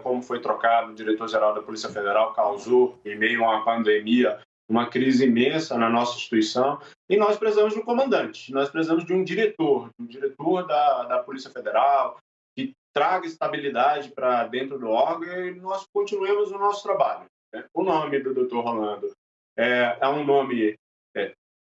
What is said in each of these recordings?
como foi trocado o diretor-geral da Polícia Federal, causou, em meio a uma pandemia, uma crise imensa na nossa instituição, e nós precisamos de um comandante, nós precisamos de um diretor da Polícia Federal, que traga estabilidade para dentro do órgão e nós continuemos o nosso trabalho. Né? O nome do Dr. Rolando é um nome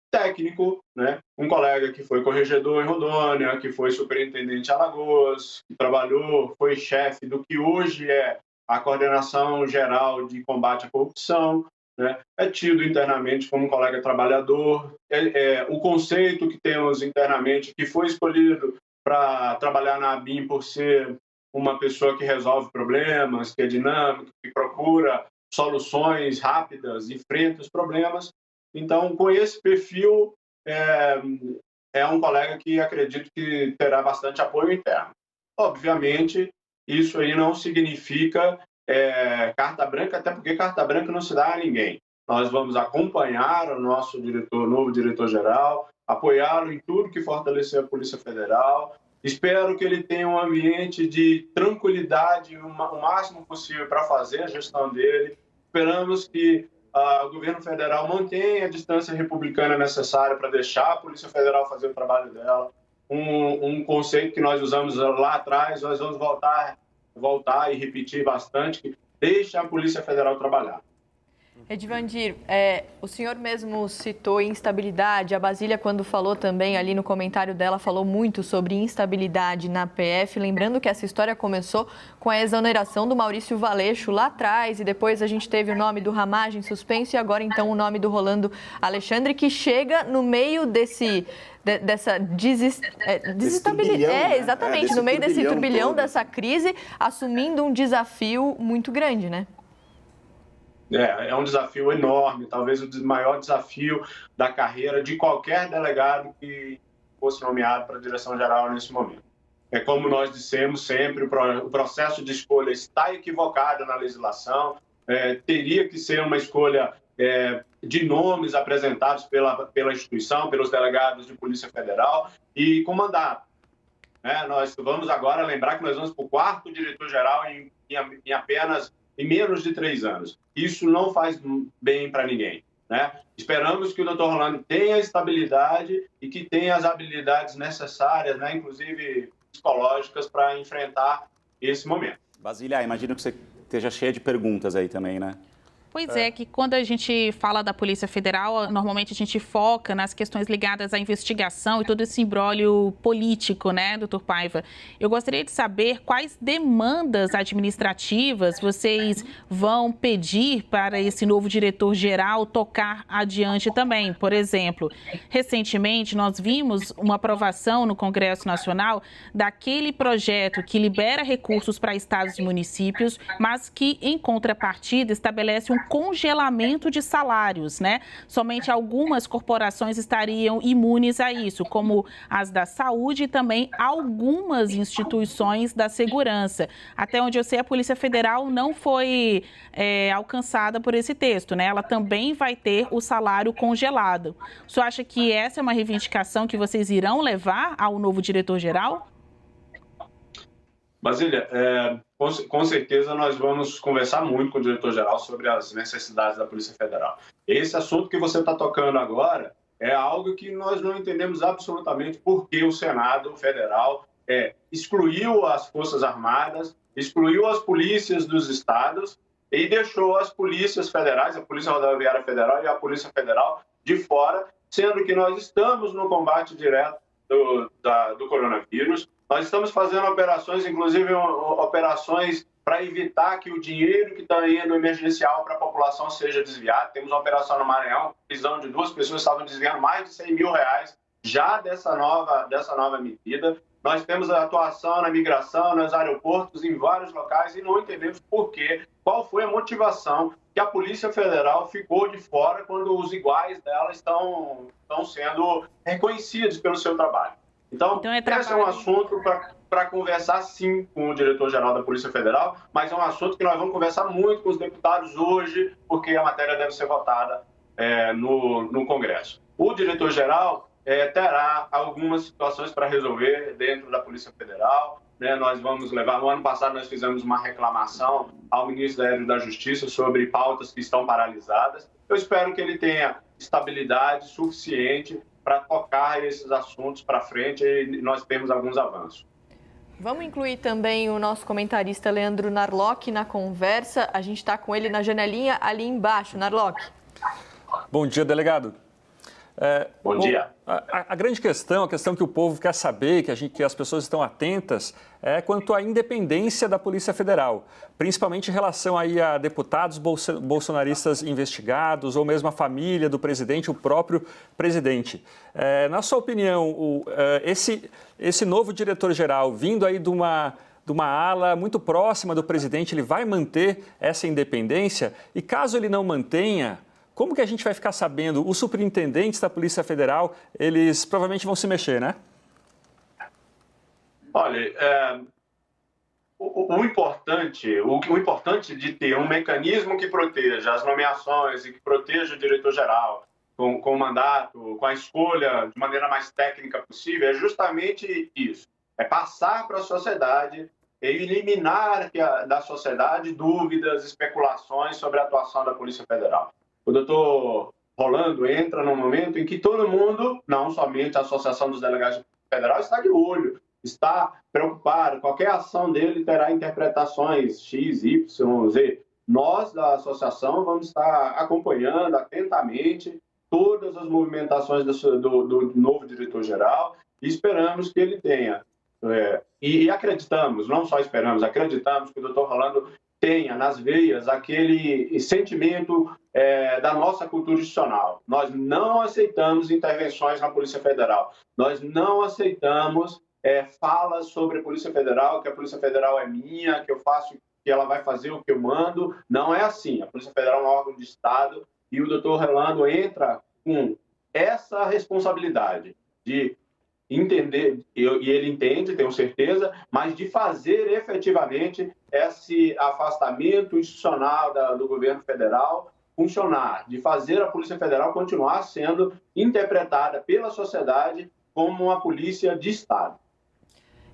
técnico, né? Um colega que foi corregedor em Rondônia, que foi superintendente em Alagoas, que trabalhou, foi chefe do que hoje é a Coordenação Geral de Combate à Corrupção, né? É tido internamente como um colega trabalhador. O conceito que temos internamente, que foi escolhido para trabalhar na ABIN por ser uma pessoa que resolve problemas, que é dinâmica, que procura soluções rápidas, enfrenta os problemas. Então, com esse perfil, é um colega que acredito que terá bastante apoio interno. Obviamente, isso aí não significa carta branca, até porque carta branca não se dá a ninguém. Nós vamos acompanhar o nosso novo diretor-geral, apoiá-lo em tudo que fortalecer a Polícia Federal. Espero que ele tenha um ambiente de tranquilidade o máximo possível para fazer a gestão dele. Esperamos que o governo federal mantenha a distância republicana necessária para deixar a Polícia Federal fazer o trabalho dela. Um conceito que nós usamos lá atrás, nós vamos voltar e repetir bastante, que deixa a Polícia Federal trabalhar. Edvandir, o senhor mesmo citou instabilidade. A Basília, quando falou também ali no comentário dela, falou muito sobre instabilidade na PF. Lembrando que essa história começou com a exoneração do Maurício Valeixo lá atrás, e depois a gente teve o nome do Ramagem suspenso e agora então o nome do Rolando Alexandre, que chega no meio dessa desestabilidade. Exatamente, no meio desse turbilhão, dessa crise, assumindo um desafio muito grande, né? É um desafio enorme, talvez o maior desafio da carreira de qualquer delegado que fosse nomeado para a direção-geral nesse momento. É como nós dissemos sempre, o processo de escolha está equivocado na legislação, teria que ser uma escolha de nomes apresentados pela instituição, pelos delegados de Polícia Federal e com mandato. Nós vamos agora lembrar que nós vamos para o 4º diretor-geral em apenas em menos de 3 anos. Isso não faz bem para ninguém. Né? Esperamos que o Dr. Rolando tenha estabilidade e que tenha as habilidades necessárias, né, inclusive psicológicas, para enfrentar esse momento. Basília, imagino que você esteja cheia de perguntas aí também, né? Pois é, que quando a gente fala da Polícia Federal, normalmente a gente foca nas questões ligadas à investigação e todo esse imbróglio político, né, doutor Paiva? Eu gostaria de saber quais demandas administrativas vocês vão pedir para esse novo diretor-geral tocar adiante também. Por exemplo, recentemente nós vimos uma aprovação no Congresso Nacional daquele projeto que libera recursos para estados e municípios, mas que, em contrapartida, estabelece um congelamento de salários, né? Somente algumas corporações estariam imunes a isso, como as da saúde e também algumas instituições da segurança. Até onde eu sei, a Polícia Federal não foi alcançada por esse texto, né? Ela também vai ter o salário congelado. O senhor acha que essa é uma reivindicação que vocês irão levar ao novo diretor-geral? Basília, com certeza nós vamos conversar muito com o diretor-geral sobre as necessidades da Polícia Federal. Esse assunto que você está tocando agora é algo que nós não entendemos absolutamente por que o Senado Federal excluiu as Forças Armadas, excluiu as polícias dos estados e deixou as polícias federais, a Polícia Rodoviária Federal e a Polícia Federal, de fora, sendo que nós estamos no combate direto do coronavírus. Nós estamos fazendo operações, inclusive operações para evitar que o dinheiro que está indo emergencial para a população seja desviado. Temos uma operação no Maranhão, prisão de 2 pessoas, estavam desviando mais de R$100 mil já dessa nova medida. Nós temos a atuação na migração, nos aeroportos, em vários locais e não entendemos por quê, qual foi a motivação que a Polícia Federal ficou de fora quando os iguais dela estão sendo reconhecidos pelo seu trabalho. Então esse é um assunto para conversar, sim, com o diretor-geral da Polícia Federal, mas é um assunto que nós vamos conversar muito com os deputados hoje, porque a matéria deve ser votada no Congresso. O diretor-geral terá algumas situações para resolver dentro da Polícia Federal. né, nós vamos levar. No ano passado nós fizemos uma reclamação ao ministro da Justiça sobre pautas que estão paralisadas. Eu espero que ele tenha estabilidade suficiente para tocar esses assuntos para frente e nós temos alguns avanços. Vamos incluir também o nosso comentarista Leandro Narlock na conversa. A gente está com ele na janelinha ali embaixo. Narlock. Bom dia, delegado. Bom dia. A grande questão, a questão que o povo quer saber, que as pessoas estão atentas, é quanto à independência da Polícia Federal, principalmente em relação aí a deputados bolsonaristas investigados ou mesmo a família do presidente, o próprio presidente. Na sua opinião, esse novo diretor-geral, vindo aí de uma ala muito próxima do presidente, ele vai manter essa independência? E caso ele não mantenha, como que a gente vai ficar sabendo? Os superintendentes da Polícia Federal, eles provavelmente vão se mexer, né? Olha, o importante de ter um mecanismo que proteja as nomeações e que proteja o diretor-geral com o mandato, com a escolha de maneira mais técnica possível, é justamente isso. É passar para a sociedade e eliminar da sociedade dúvidas, especulações sobre a atuação da Polícia Federal. O doutor Rolando entra num momento em que todo mundo, não somente a Associação dos Delegados Federais, está de olho, está preocupado. Qualquer ação dele terá interpretações X, Y, Z. Nós, da associação, vamos estar acompanhando atentamente todas as movimentações do novo diretor-geral e esperamos que ele tenha. E acreditamos, não só esperamos, acreditamos que o doutor Rolando tenha nas veias aquele sentimento da nossa cultura institucional. Nós não aceitamos intervenções na Polícia Federal. Nós não aceitamos falas sobre a Polícia Federal, que a Polícia Federal é minha, que eu faço, que ela vai fazer o que eu mando. Não é assim. A Polícia Federal é um órgão de Estado e o doutor Rolando entra com essa responsabilidade de entender, e ele entende, tenho certeza, mas de fazer efetivamente esse afastamento institucional do governo federal funcionar, de fazer a Polícia Federal continuar sendo interpretada pela sociedade como uma polícia de Estado.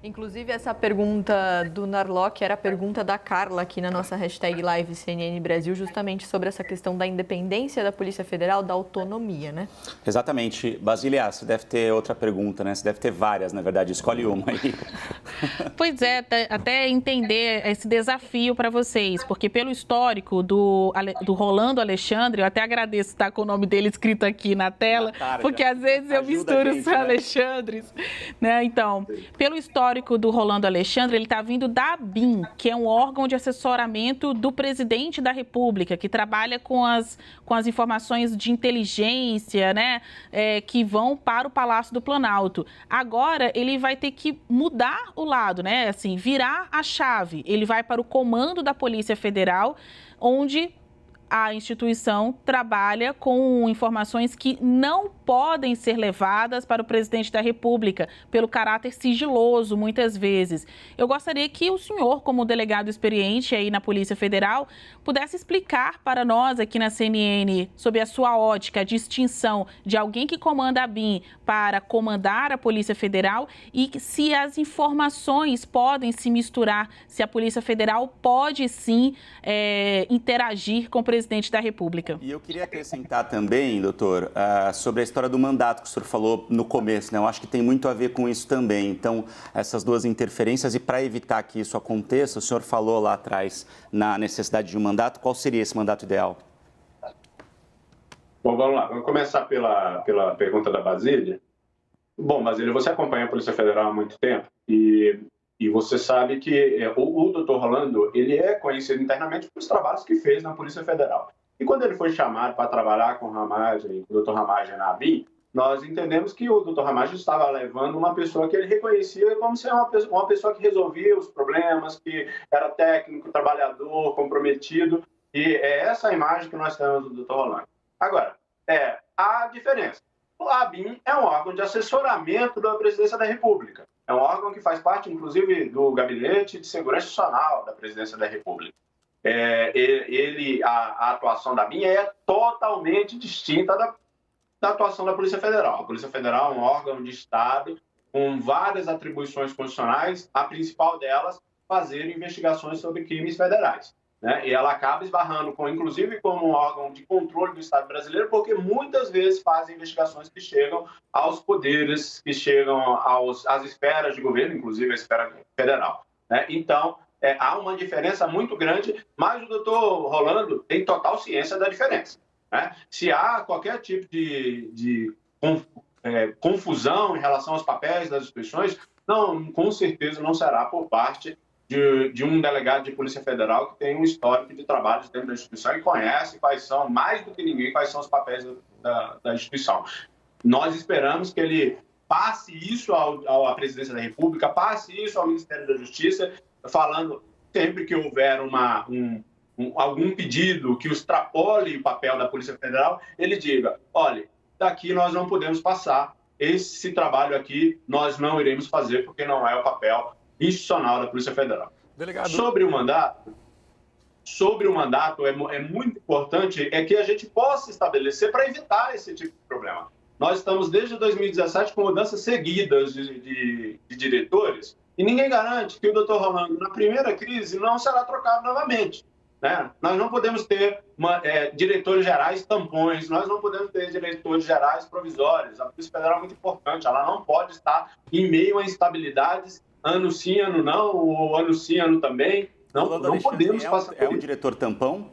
Inclusive, essa pergunta do Narlock era a pergunta da Carla aqui na nossa hashtag Live CNN Brasil, justamente sobre essa questão da independência da Polícia Federal, da autonomia, né? Exatamente. Basília, você deve ter outra pergunta, né? Você deve ter várias, na verdade. Escolhe uma aí. Pois é, até entender esse desafio para vocês, porque pelo histórico do Rolando Alexandre, eu até agradeço estar com o nome dele escrito aqui na tela, porque às vezes eu misturo os Alexandres, né? Então, pelo histórico do Rolando Alexandre, ele está vindo da ABIN, que é um órgão de assessoramento do presidente da República, que trabalha com as informações de inteligência, né, que vão para o Palácio do Planalto. Agora, ele vai ter que mudar o lado, né, assim, virar a chave. Ele vai para o comando da Polícia Federal, onde a instituição trabalha com informações que não podem ser levadas para o presidente da República, pelo caráter sigiloso, muitas vezes. Eu gostaria que o senhor, como delegado experiente aí na Polícia Federal, pudesse explicar para nós aqui na CNN, sob a sua ótica, a distinção de alguém que comanda a BIM para comandar a Polícia Federal e se as informações podem se misturar, se a Polícia Federal pode sim interagir com o presidente da República. E eu queria acrescentar também, doutor, sobre a história do mandato que o senhor falou no começo, né? Eu acho que tem muito a ver com isso também. Então, essas duas interferências, e para evitar que isso aconteça, o senhor falou lá atrás na necessidade de um mandato. Qual seria esse mandato ideal? Bom, vamos lá. Vamos começar pela pergunta da Basília. Bom, Basília, você acompanha a Polícia Federal há muito tempo e você sabe que o doutor Rolando, ele é conhecido internamente pelos trabalhos que fez na Polícia Federal. E quando ele foi chamado para trabalhar com o Ramagem, com o doutor Ramagem na ABIN, nós entendemos que o doutor Ramagem estava levando uma pessoa que ele reconhecia como ser uma pessoa que resolvia os problemas, que era técnico, trabalhador, comprometido. E é essa a imagem que nós temos do doutor Rolando. Agora, a diferença. A ABIN é um órgão de assessoramento da Presidência da República. É um órgão que faz parte, inclusive, do Gabinete de Segurança Institucional da Presidência da República. A atuação da ABIN é totalmente distinta da atuação da Polícia Federal. A Polícia Federal é um órgão de Estado com várias atribuições constitucionais, a principal delas, fazer investigações sobre crimes federais. Né? E ela acaba esbarrando, inclusive como um órgão de controle do Estado brasileiro, porque muitas vezes fazem investigações que chegam aos poderes, que chegam às esferas de governo, inclusive a esfera federal. Né? Então, há uma diferença muito grande, mas o doutor Rolando tem total ciência da diferença. Né? Se há qualquer tipo de confusão em relação aos papéis das instituições, não, com certeza não será por parte de um delegado de Polícia Federal que tem um histórico de trabalhos dentro da instituição e conhece quais são, mais do que ninguém, quais são os papéis da instituição. Nós esperamos que ele passe isso à Presidência da República, passe isso ao Ministério da Justiça, falando sempre que houver algum pedido que extrapole o papel da Polícia Federal, ele diga, olha, daqui nós não podemos passar, esse trabalho aqui nós não iremos fazer porque não é o papel institucional da Polícia Federal. Delegado... Sobre o mandato é muito importante que a gente possa estabelecer para evitar esse tipo de problema. Nós estamos desde 2017 com mudanças seguidas de diretores e ninguém garante que o doutor Rolando, na primeira crise, não será trocado novamente. Né? Nós não podemos ter diretores gerais tampões, nós não podemos ter diretores gerais provisórios. A Polícia Federal é muito importante, ela não pode estar em meio a instabilidades, ano sim, ano não, ou ano sim, ano também. Não podemos passar por isso. É um diretor tampão?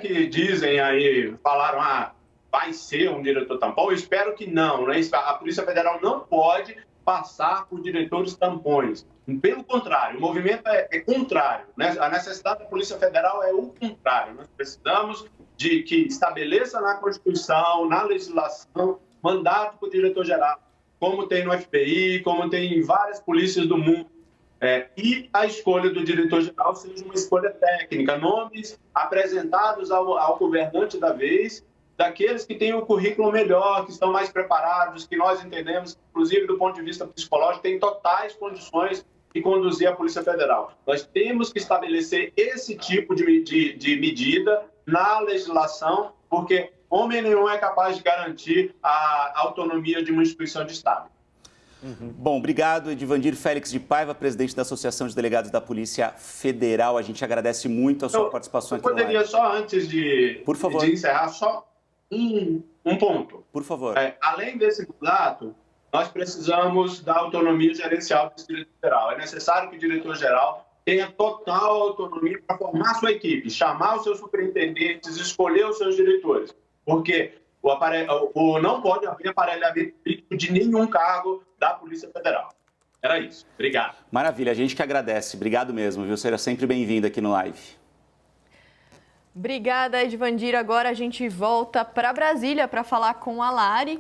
Que dizem aí, falaram, vai ser um diretor tampão. Eu espero que não, né? A Polícia Federal não pode passar por diretores tampões. Pelo contrário, o movimento é contrário. Né? A necessidade da Polícia Federal é o contrário. Nós precisamos de que estabeleça na Constituição, na legislação, mandato para o diretor-geral, como tem no FBI, como tem em várias polícias do mundo. E a escolha do diretor-geral seja uma escolha técnica, nomes apresentados ao governante da vez, daqueles que têm o currículo melhor, que estão mais preparados, que nós entendemos, inclusive do ponto de vista psicológico, têm totais condições de conduzir a Polícia Federal. Nós temos que estabelecer esse tipo de medida na legislação, porque homem nenhum é capaz de garantir a autonomia de uma instituição de Estado. Bom, obrigado, Edivandir Félix de Paiva, presidente da Associação de Delegados da Polícia Federal. A gente agradece muito a sua participação aqui no live. Eu poderia só, antes de encerrar, só um ponto. Por favor. Além desse mandato, nós precisamos da autonomia gerencial do diretor geral. É necessário que o diretor-geral tenha total autonomia para formar sua equipe, chamar os seus superintendentes, escolher os seus diretores, porque não pode haver aparelhamento político de nenhum cargo da Polícia Federal. Era isso. Obrigado. Maravilha, a gente que agradece. Obrigado mesmo, viu? Seja sempre bem-vindo aqui no Live. Obrigada, Edivandir. Agora a gente volta para Brasília para falar com a Lari,